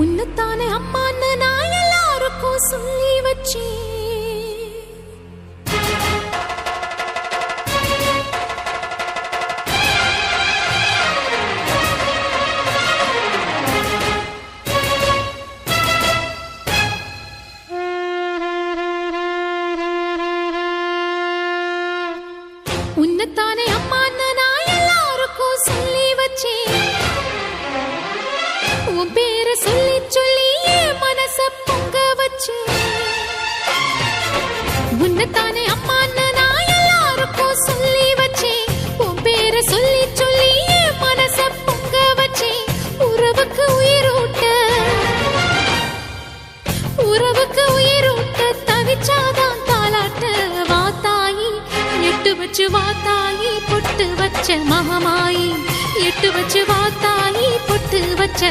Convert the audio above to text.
உன்னத்தானே அம்மான்னு நான் எல்லாருக்கும் சொல்லி வச்சேன். உன்னத்தானே அம்மான்னு நான் எல்லாருக்கும் சொல்லி வச்சேன். உன் பேரை சொல்லி சொல்லி என் மனச பொங்க வச்சேன். உன்னத்தானே அம்மான்னு நான் எல்லாருக்கும் சொல்லி வச்சேன். உன் பேரை சொல்லி சொல்லி என் மனச பொங்க வச்சேன். உறவுக்கு உயிரூட்ட தவிச்சாதான் தாலாட்ட. வாத்தாயி எட்டு வச்சு வாத்தாயி பொட்டு வச்ச மகமாயி. எட்டு வச்சு வாத்தாயி பொட்டு வச்ச